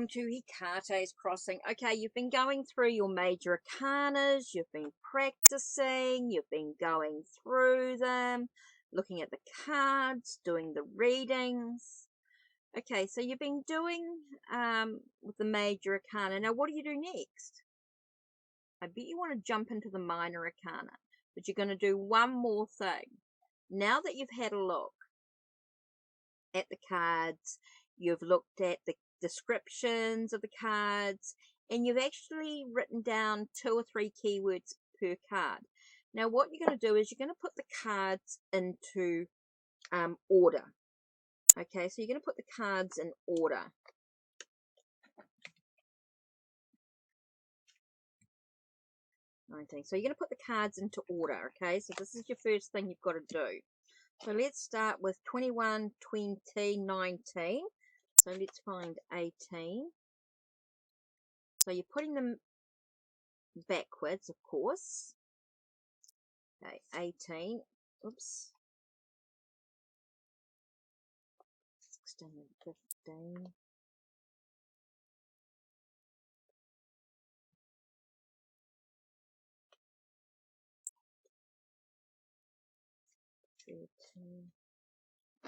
welcome to Hikate's Crossing. Okay, you've been going through your major arcanas, you've been practicing, you've been going through them, looking at the cards, doing the readings. Okay, so you've been doing with the major arcana. Now, what do you do next? I bet you want to jump into the minor arcana, but you're going to do one more thing. Now that you've had a look at the cards, you've looked at the descriptions of the cards, and you've actually written down 2 or 3 keywords per card. Now what you're going to do is you're going to put the cards into order. Okay, so you're going to put the cards in order. So you're going to put the cards into order. Okay, so this is your first thing you've got to do. So let's start with 21, 20, 19. So let's find 18. So you're putting them backwards, of course. Okay, 18. Oops. 16 and 15.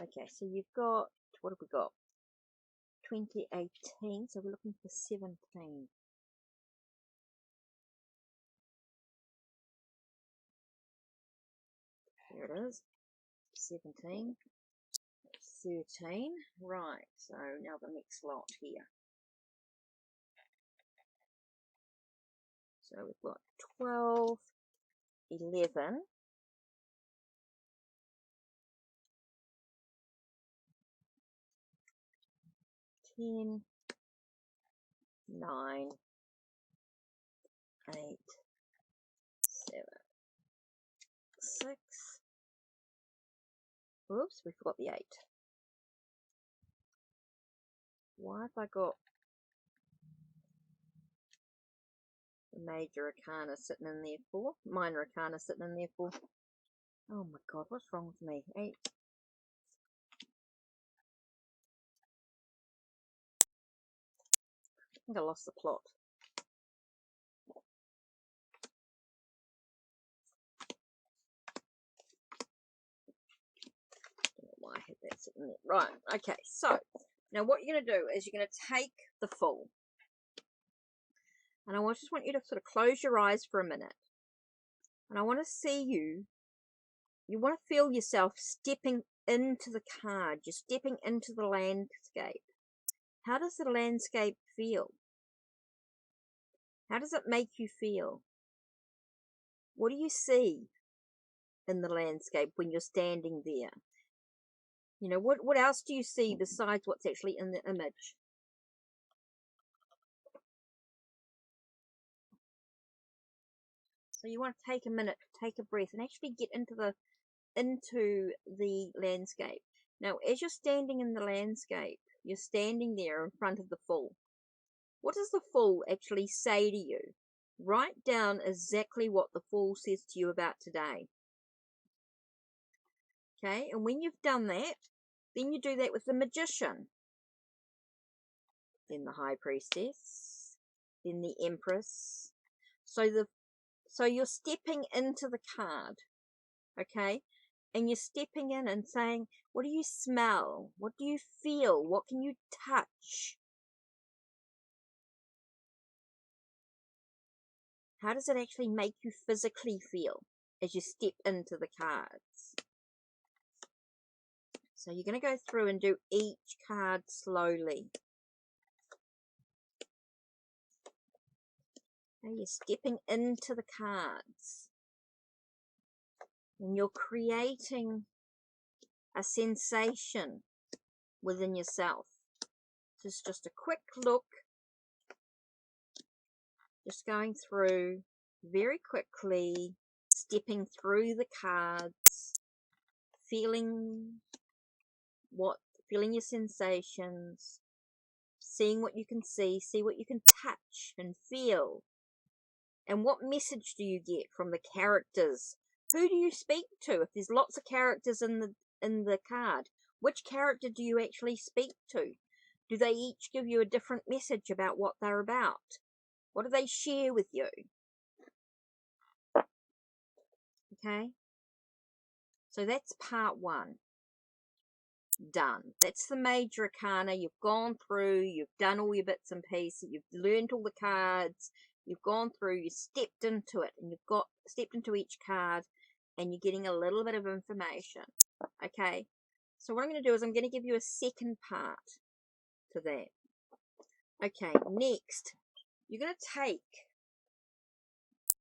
Okay, so you've got, what have we got? 2018, so we're looking for 17. There it is. 17. 13. Right, so now the next lot here. So we've got 12, 11. 10, 9, 8, 7, 6. Oops, we forgot the 8. Why have I got the major arcana sitting in there for? Minor arcana sitting in there for? Oh my god, what's wrong with me? 8. I think I lost the plot. Don't know why I had that sitting there. Right, okay, so now what you're going to do is you're going to take the full. And I just want you to sort of close your eyes for a minute. And I want to see you want to feel yourself stepping into the card. You're stepping into the landscape. How does the landscape feel? How does it make you feel? What do you see in the landscape when you're standing there? You know, what else do you see besides what's actually in the image? So you want to take a minute, take a breath, and actually get into the landscape. Now, as you're standing in the landscape, you're standing there in front of the full. What does the full actually say to you? Write down exactly what the full says to you about today. Okay, and when you've done that, then you do that with the magician, then the high priestess, then the empress. So you're stepping into the card, okay, and you're stepping in and saying, what do you smell? What do you feel? What can you touch? How does it actually make you physically feel as you step into the cards? So you're going to go through and do each card slowly. Now you're stepping into the cards. And you're creating a sensation within yourself. Just a quick look. Just going through very quickly, stepping through the cards, feeling your sensations, seeing what you can see what you can touch and feel. And what message do you get from the characters? Who do you speak to? If there's lots of characters in the card, which character do you actually speak to? Do they each give you a different message about what they're about? What do they share with you? Okay, so that's part one. Done. That's the major arcana. You've gone through, you've done all your bits and pieces, you've learned all the cards, you've gone through, you stepped into it, and you've stepped into each card, and you're getting a little bit of information. Okay, so what I'm going to do is I'm going to give you a second part to that. Okay, next, you're going to take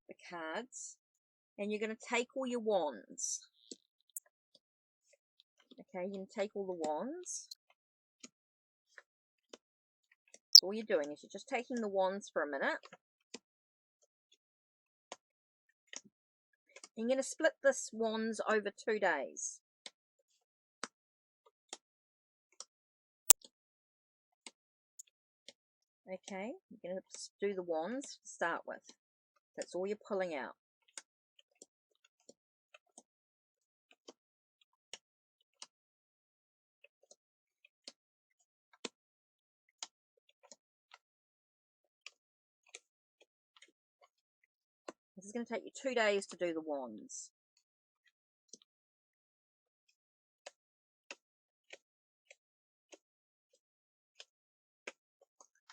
the cards, and you're going to take all your wands. Okay, you can take all the wands. All you're doing is you're just taking the wands for a minute. You're going to split this wands over 2 days. Okay, you're going to do the wands to start with. That's all you're pulling out. This is going to take you 2 days to do the wands.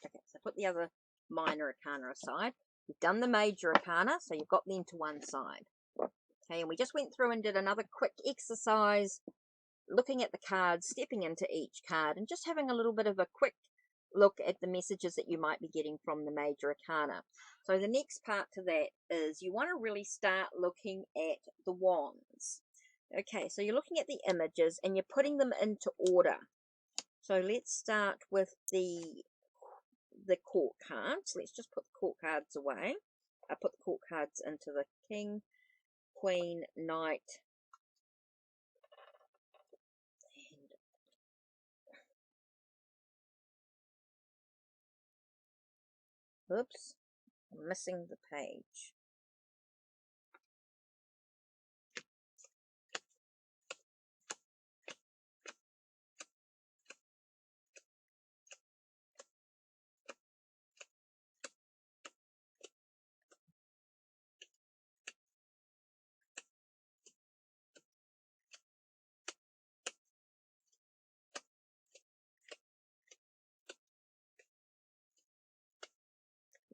Okay, so put the other minor arcana aside. You've done the major arcana, so you've got them to one side. Okay, and we just went through and did another quick exercise, looking at the cards, stepping into each card, and just having a little bit of a quick look at the messages that you might be getting from the major arcana. So the next part to that is you want to really start looking at the wands. Okay, so you're looking at the images and you're putting them into order. So let's start with the court cards. Let's just put the court cards away. I put the court cards into the king, queen, knight, and oops, I'm missing the page.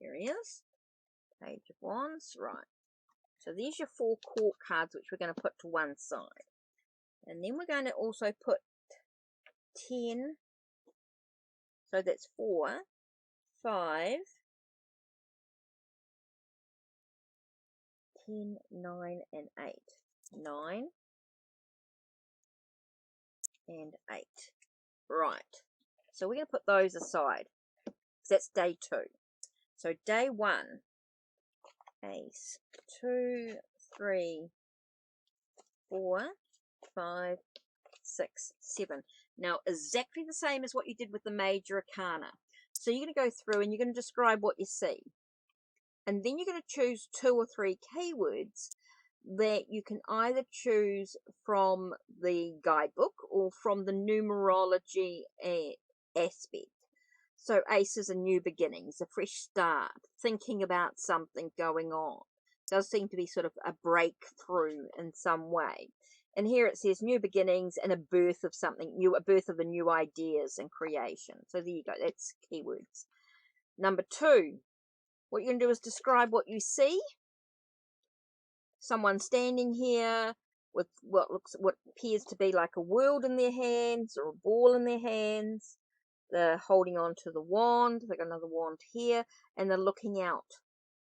Here he is. Page of Wands. Right. So there's your 4 court cards, which we're going to put to one side. And then we're going to also put 10. So that's 4, 5, 10, 9, and 8. 9 and 8. Right. So we're going to put those aside. That's day 2. So day 1. Ace. 2, 3, 4, 5, 6, 7. Now, exactly the same as what you did with the major arcana. So you're going to go through and you're going to describe what you see. And then you're going to choose 2 or 3 keywords that you can either choose from the guidebook or from the numerology aspect. So ace is a new beginnings, a fresh start, thinking about something going on. Does seem to be sort of a breakthrough in some way. And here it says new beginnings and a birth of something new, a birth of the new ideas and creation. So there you go, that's keywords. Number 2, what you're going to do is describe what you see. Someone standing here with what appears to be like a world in their hands or a ball in their hands. They're holding on to the wand. They've got another wand here, and they're looking out.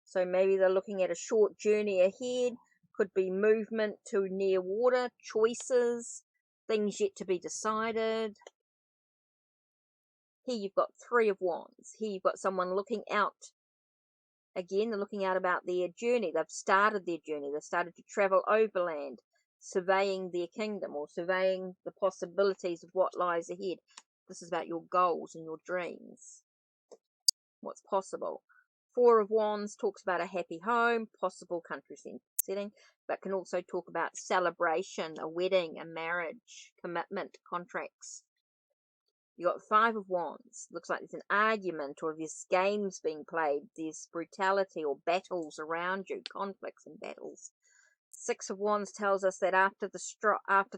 So maybe they're looking at a short journey ahead. Could be movement to near water, choices, things yet to be decided. Here you've got 3 of wands. Here you've got someone looking out. Again, they're looking out about their journey. They've started their journey. They've started to travel overland, surveying their kingdom or surveying the possibilities of what lies ahead. This is about your goals and your dreams. What's possible. 4 of Wands talks about a happy home, possible country setting, but can also talk about celebration, a wedding, a marriage, commitment, contracts. You got Five of Wands. Looks like there's an argument, or there's games being played. There's brutality or battles around you, conflicts and battles. Six of Wands tells us that after the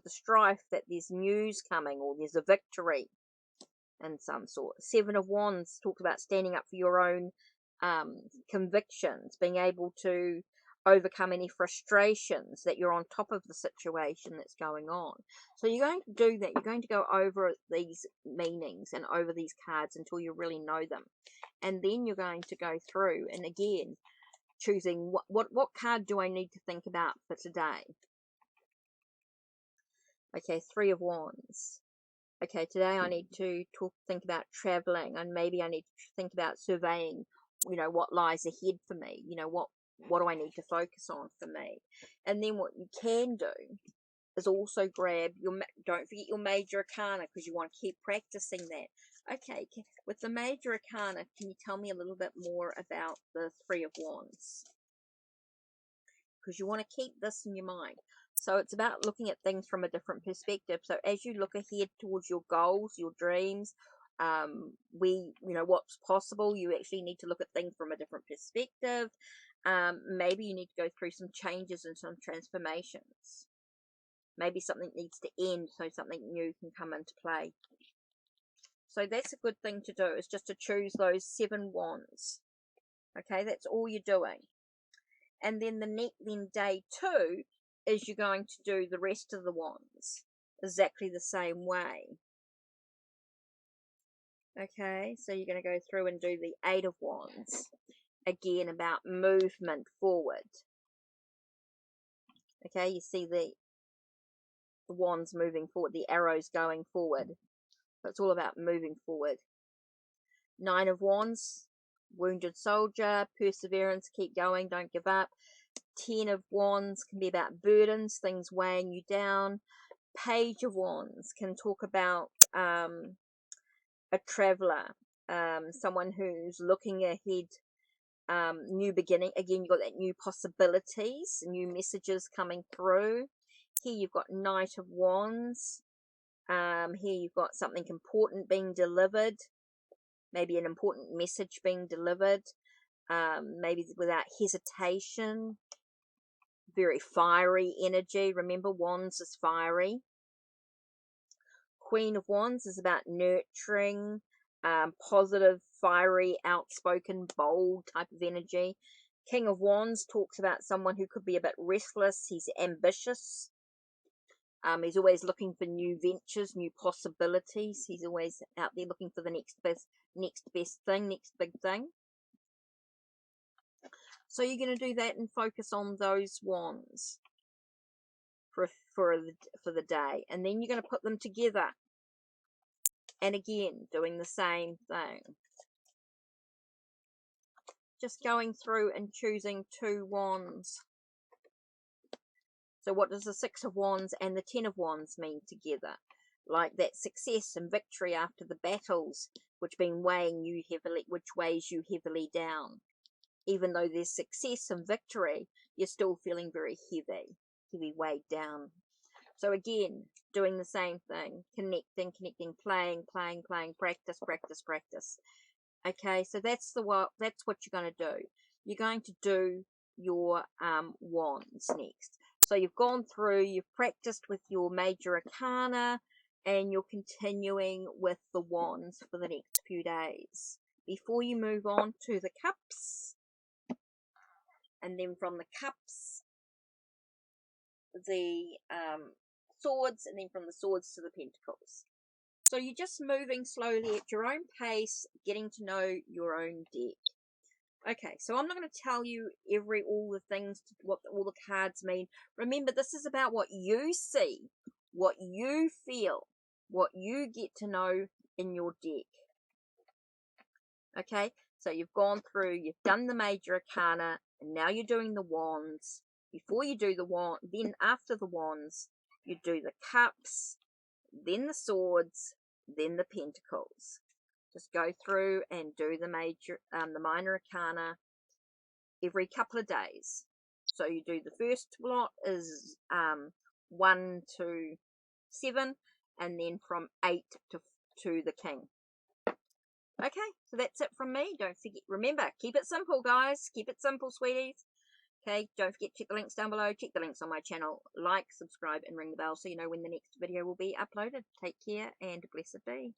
strife, that there's news coming, or there's a victory in some sort. Seven of Wands talks about standing up for your own convictions, being able to overcome any frustrations, that you're on top of the situation that's going on. So you're going to do that. You're going to go over these meanings and over these cards until you really know them. And then you're going to go through and again choosing what card do I need to think about for today. Okay, Three of Wands. Okay, today I need to think about traveling, and maybe I need to think about surveying, what lies ahead for me. What do I need to focus on for me? And then what you can do is also grab don't forget your major arcana, because you want to keep practicing that. Okay, with the major arcana, can you tell me a little bit more about the Three of Wands? Because you want to keep this in your mind. So it's about looking at things from a different perspective. So as you look ahead towards your goals, your dreams, what's possible, you actually need to look at things from a different perspective. Maybe you need to go through some changes and some transformations. Maybe something needs to end so something new can come into play. So that's a good thing to do, is just to choose those 7 wands. Okay, that's all you're doing. And then day 2 is you're going to do the rest of the wands exactly the same way. Okay, so you're going to go through and do the 8 of wands. Again, about movement forward. Okay, you see the wands moving forward, the arrows going forward. So it's all about moving forward. 9 of wands, wounded soldier, perseverance, keep going, don't give up. 10 of wands can be about burdens, things weighing you down. Page of wands can talk about a traveler, someone who's looking ahead, new beginning. Again, you've got that new possibilities, new messages coming through. Here you've got Knight of Wands. Here you've got something important being delivered, maybe an important message being delivered, maybe without hesitation. Very fiery energy. Remember, wands is fiery. Queen of Wands is about nurturing, positive, fiery, outspoken, bold type of energy. King of Wands talks about someone who could be a bit restless. He's ambitious. He's always looking for new ventures, new possibilities. He's always out there looking for the next best thing, next big thing. So you're going to do that and focus on those wands for the day, and then you're going to put them together, and again doing the same thing, just going through and choosing 2 wands. So what does the 6 of wands and the 10 of wands mean together? Like that success and victory after the battles which been weighing you heavily, which weighs you heavily down. Even though there's success and victory, you're still feeling very heavy weighed down. So again, doing the same thing, connecting, playing, practice. Okay, so that's what you're going to do. You're going to do your wands next. So you've gone through, you've practiced with your major arcana, and you're continuing with the wands for the next few days. Before you move on to the cups, and then from the cups, the swords, and then from the swords to the pentacles. So you're just moving slowly at your own pace, getting to know your own deck. Okay, so I'm not going to tell you all the things, what all the cards mean. Remember, this is about what you see, what you feel, what you get to know in your deck. Okay, so you've gone through, you've done the major arcana, and now you're doing the wands. Before you do the wand, then after the wands, you do the cups, then the swords, then the pentacles. Just go through and do the minor arcana every couple of days. So you do the first lot is 1 to 7, and then from 8 to to the king. Okay, so that's it from me. Don't forget, remember, keep it simple, guys. Keep it simple, sweeties. Okay, don't forget to check the links down below. Check the links on my channel. Like, subscribe, and ring the bell so you know when the next video will be uploaded. Take care and blessed be.